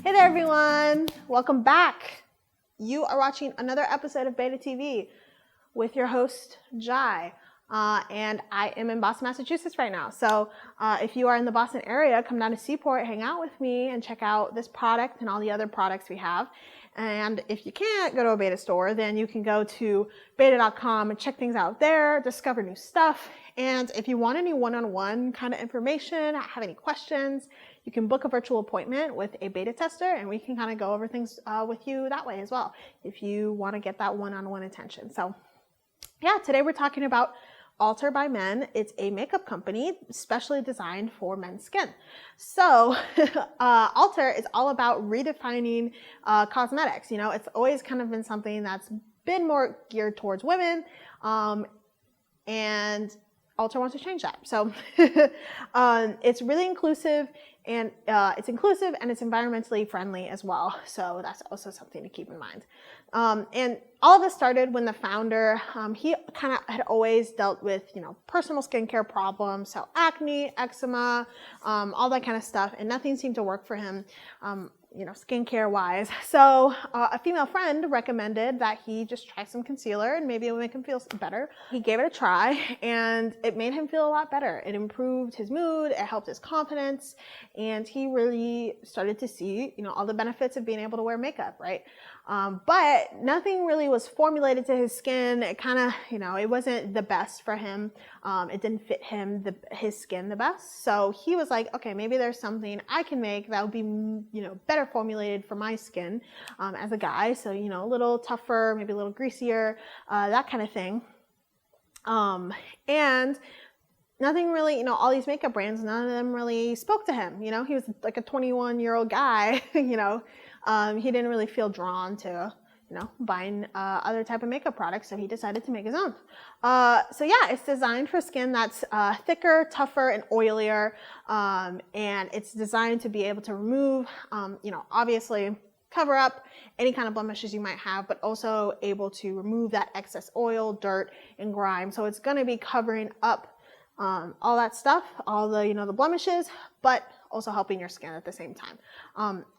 Hey there everyone, welcome back. You are watching another episode of b8ta TV with your host Jai, and I am in Boston, Massachusetts right now. So if you are in the Boston area, come down to Seaport, hang out with me and check out this product and all the other products we have. And if you can't go to a b8ta store, then you can go to b8ta.com and check things out there, discover new stuff. And if you want any one-on-one kind of information, have any questions, you can book a virtual appointment with a beta tester and we can kind of go over things with you that way as well, if you want to get that one-on-one attention. So yeah, today we're talking about Altr by Men. It's a makeup company specially designed for men's skin. So Altr is all about redefining cosmetics. You know, it's always kind of been something that's been more geared towards women, and Altr wants to change that. So it's really inclusive, and it's environmentally friendly as well. So that's also something to keep in mind. And all of this started when the founder, he kind of had always dealt with, personal skincare problems. So acne, eczema, all that kind of stuff. And nothing seemed to work for him, skincare wise. So a female friend recommended that he just try some concealer and maybe it would make him feel better. He gave it a try and it made him feel a lot better. It improved his mood, it helped his confidence, and he really started to see, all the benefits of being able to wear makeup, right? But nothing really was formulated to his skin. It kind of, it wasn't the best for him. It didn't fit him, his skin the best. So he was like, okay, maybe there's something I can make that would be, better formulated for my skin as a guy. So, a little tougher, maybe a little greasier, that kind of thing. And nothing really, all these makeup brands, none of them really spoke to him. He was like a 21-year-old guy, he didn't really feel drawn to, buying other type of makeup products, so he decided to make his own. So yeah, it's designed for skin that's thicker, tougher, and oilier, and it's designed to be able to remove, obviously cover up any kind of blemishes you might have, but also able to remove that excess oil, dirt, and grime. So it's going to be covering up all that stuff, all the, the blemishes, but also helping your skin at the same time.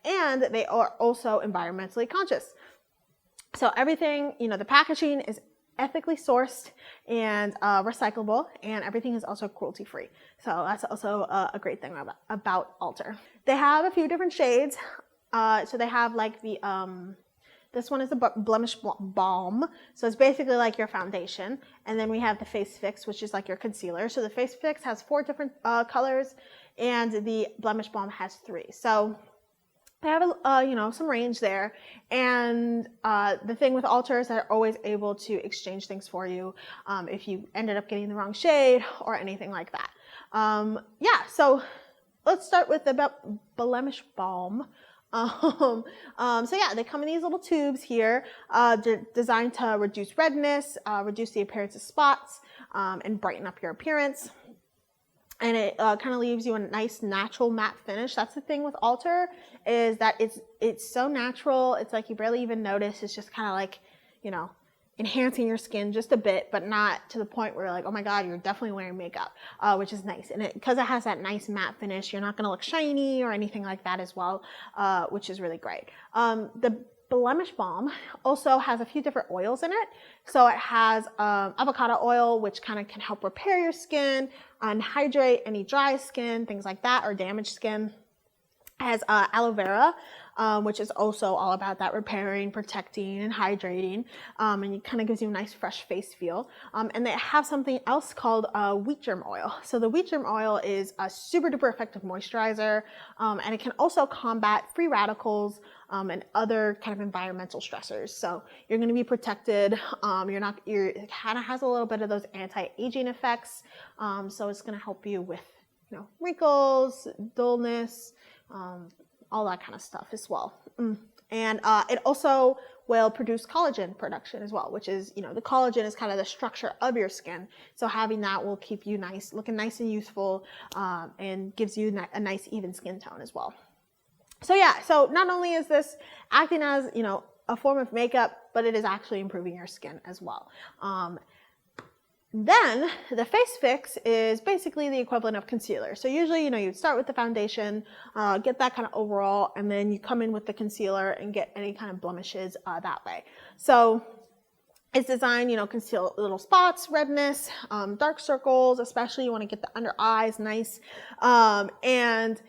And they are also environmentally conscious. So everything, the packaging is ethically sourced and recyclable, and everything is also cruelty-free. So that's also a great thing about Altr. They have a few different shades. So they have like the, this one is the Blemish Balm. So it's basically like your foundation. And then we have the Face Fix, which is like your concealer. So the Face Fix has 4 different colors, and the Blemish Balm has 3. So they have, some range there. And the thing with Altr is they're always able to exchange things for you if you ended up getting the wrong shade or anything like that. Yeah, so let's start with the Blemish Balm. So yeah, they come in these little tubes here. They're designed to reduce redness, reduce the appearance of spots, and brighten up your appearance. And it kind of leaves you a nice natural matte finish. That's the thing with Altr, is that it's so natural. It's like you barely even notice. It's just kind of like, enhancing your skin just a bit, but not to the point where you're like, oh my God, you're definitely wearing makeup, which is nice. And because it has that nice matte finish, you're not going to look shiny or anything like that as well, which is really great. The Blemish Balm also has a few different oils in it. So it has avocado oil, which kind of can help repair your skin and hydrate any dry skin, things like that, or damaged skin. It has aloe vera, which is also all about that repairing, protecting, and hydrating, and it kind of gives you a nice fresh face feel. And they have something else called wheat germ oil. So the wheat germ oil is a super duper effective moisturizer, and it can also combat free radicals and other kind of environmental stressors. So you're going to be protected. It kind of has a little bit of those anti-aging effects. So it's going to help you with, wrinkles, dullness, all that kind of stuff as well. And it also will produce collagen production as well, which is, the collagen is kind of the structure of your skin. So having that will keep you looking nice and youthful, and gives you a nice even skin tone as well. So yeah, so not only is this acting as, a form of makeup, but it is actually improving your skin as well. Then the face fix is basically the equivalent of concealer. So usually, you'd start with the foundation, get that kind of overall, and then you come in with the concealer and get any kind of blemishes that way. So it's designed, conceal little spots, redness, dark circles, especially you want to get the under eyes nice. And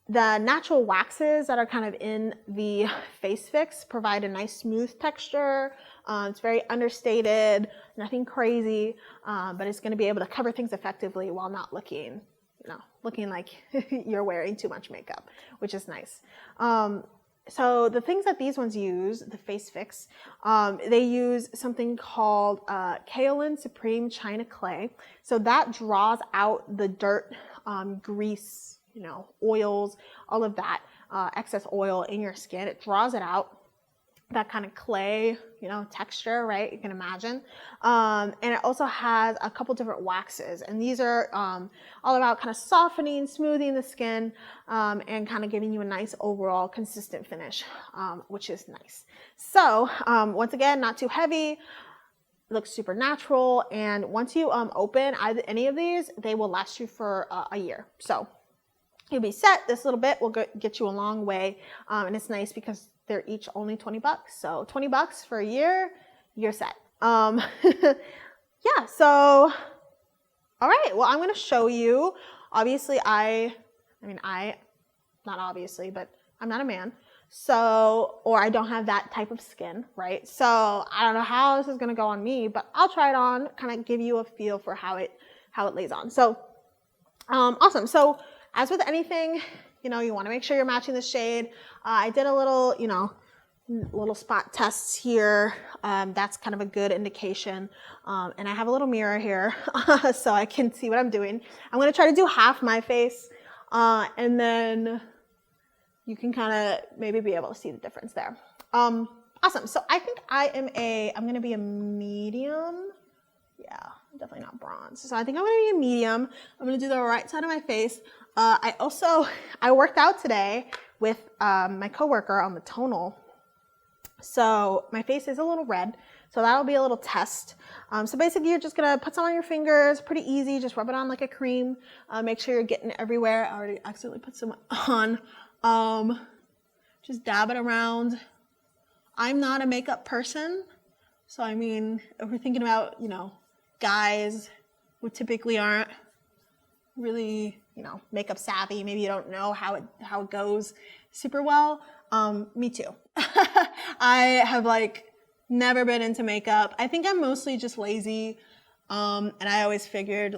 the natural waxes that are kind of in the face fix provide a nice smooth texture. It's very understated, nothing crazy, but it's going to be able to cover things effectively while not looking like you're wearing too much makeup, which is nice. So the things that these ones use, the face fix, they use something called Kaolin Supreme China Clay. So that draws out the dirt, grease, oils, all of that excess oil in your skin. It draws it out. That kind of clay, texture, right? You can imagine. And it also has a couple different waxes. And these are all about kind of softening, smoothing the skin, and kind of giving you a nice overall consistent finish, which is nice. So once again, not too heavy, looks super natural. And once you open any of these, they will last you for a year. So you'll be set. This little bit will get you a long way. And it's nice because they're each only $20. So $20 for a year, you're set. Yeah, so, all right. Well, I'm going to show you. Obviously, not obviously, but I'm not a man. So, or I don't have that type of skin, right? So I don't know how this is going to go on me, but I'll try it on, kind of give you a feel for how it lays on. So, awesome. So as with anything, you want to make sure you're matching the shade. I did a little, little spot tests here. That's kind of a good indication. And I have a little mirror here so I can see what I'm doing. I'm going to try to do half my face, and then you can kind of maybe be able to see the difference there. Awesome. So I think I'm going to be a medium. Yeah, definitely not bronze. So I think I'm going to be a medium. I'm going to do the right side of my face. I worked out today with my coworker on the tonal. So my face is a little red. So that'll be a little test. So basically you're just going to put some on your fingers, pretty easy. Just rub it on like a cream. Make sure you're getting it everywhere. I already accidentally put some on. Just dab it around. I'm not a makeup person. So I mean, if we're thinking about, guys who typically aren't really, makeup savvy, maybe you don't know how it goes super well. Me too. I have never been into makeup. I think I'm mostly just lazy. And I always figured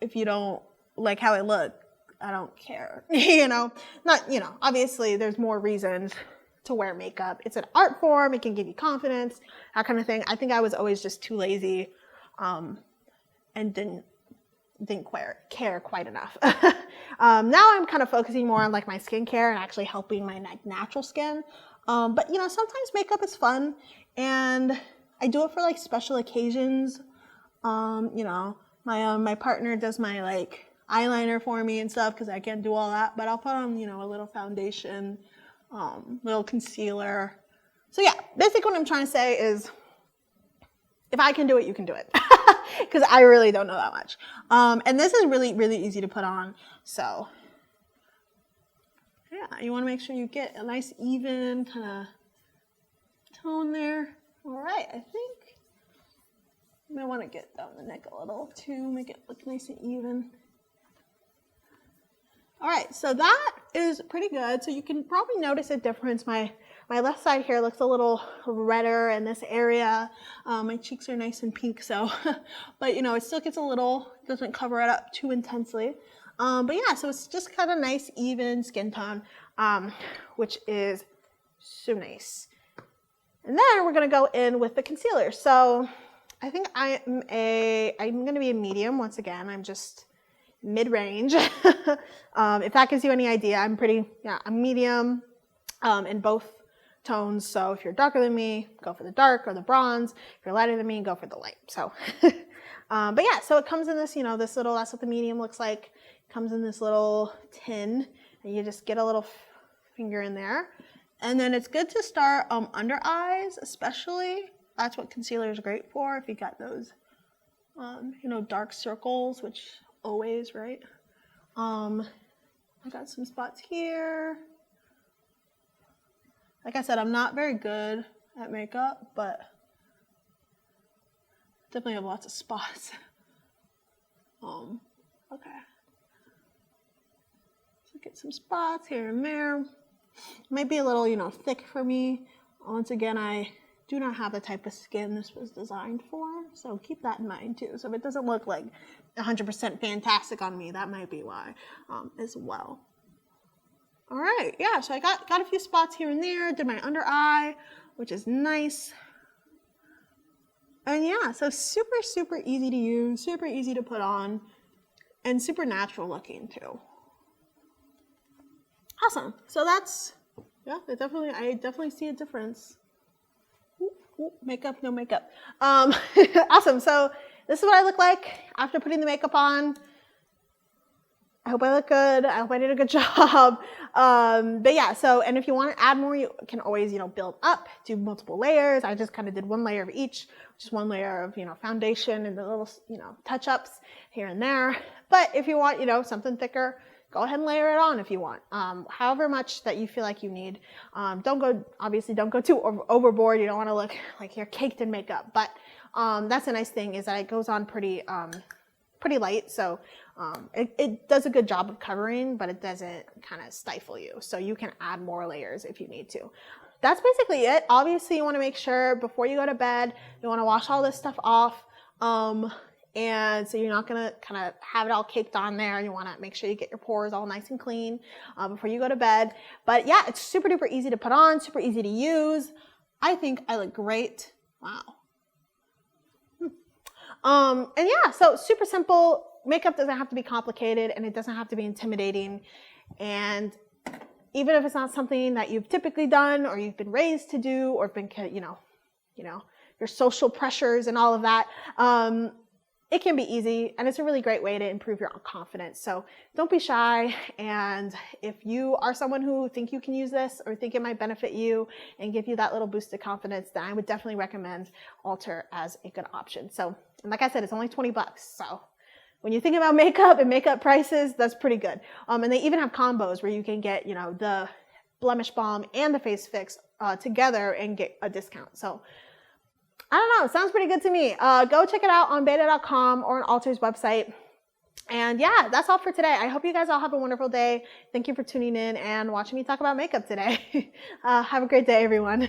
if you don't like how I look, I don't care. Obviously there's more reasons to wear makeup. It's an art form. It can give you confidence, that kind of thing. I think I was always just too lazy, and didn't care quite enough. Now I'm kind of focusing more on my skincare and actually helping my natural skin. But sometimes makeup is fun, and I do it for special occasions. My partner does my eyeliner for me and stuff because I can't do all that, but I'll put on a little foundation, little concealer. So yeah, basically what I'm trying to say is if I can do it, you can do it. Because I really don't know that much. And this is really, really easy to put on. So yeah, you want to make sure you get a nice even kind of tone there. All right, I think you might want to get down the neck a little too, make it look nice and even. All right, so that is pretty good. So you can probably notice a difference. My left side here looks a little redder in this area. My cheeks are nice and pink, so, but it still gets doesn't cover it up too intensely. But yeah, so it's just kind of nice, even skin tone, which is so nice. And then we're gonna go in with the concealer. So I think I'm gonna be a medium once again. I'm just mid-range. If that gives you any idea, I'm medium in both tones. So if you're darker than me, go for the dark or the bronze. If you're lighter than me, go for the light. So, but yeah, so it comes in this, this little, that's what the medium looks like. It comes in this little tin, and you just get a little finger in there. And then it's good to start under eyes, especially. That's what concealer is great for, if you got those You know, dark circles, which always, right? I got some spots here. Like I said, I'm not very good at makeup, but definitely have lots of spots. Okay. So get some spots here and there. Might be a little, you know, thick for me. Once again, I do not have the type of skin this was designed for, so keep that in mind too. So if it doesn't look like 100% fantastic on me, that might be why as well. All right, yeah, so I got a few spots here and there, did my under eye, which is nice. And yeah, so super, super easy to use, super easy to put on, and super natural looking too. Awesome, so that's, yeah, I definitely see a difference. Ooh, makeup, no makeup. Awesome, so this is what I look like after putting the makeup on. I hope I look good. I hope I did a good job. But yeah, so, and if you want to add more, you can always, you know, build up, do multiple layers. I just kind of did one layer of each, just one layer of, you know, foundation and the little, you know, touch-ups here and there. But if you want, you know, something thicker, go ahead and layer it on if you want. However much that you feel like you need. Obviously don't go too overboard. You don't want to look like you're caked in makeup. But that's a nice thing, is that it goes on pretty light. So it does a good job of covering, but it doesn't kind of stifle you. So you can add more layers if you need to. That's basically it. Obviously you want to make sure before you go to bed, you want to wash all this stuff off. And so you're not going to kind of have it all caked on there. You want to make sure you get your pores all nice and clean before you go to bed. But yeah, it's super duper easy to put on, super easy to use. I think I look great. Wow. And yeah, so super simple. Makeup doesn't have to be complicated, and it doesn't have to be intimidating. And even if it's not something that you've typically done, or you've been raised to do, or been, you know, your social pressures and all of that, it can be easy, and it's a really great way to improve your confidence. So don't be shy. And if you are someone who think you can use this or think it might benefit you and give you that little boost of confidence, then I would definitely recommend Altr as a good option. So, and like I said, it's only 20 bucks. So when you think about makeup and makeup prices, that's pretty good. And they even have combos where you can get, you know, the Blemish Balm and the Face Fix together and get a discount. So I don't know, it sounds pretty good to me. Go check it out on b8ta.com or on Altr's website. And yeah, that's all for today. I hope you guys all have a wonderful day. Thank you for tuning in and watching me talk about makeup today. Have a great day, everyone.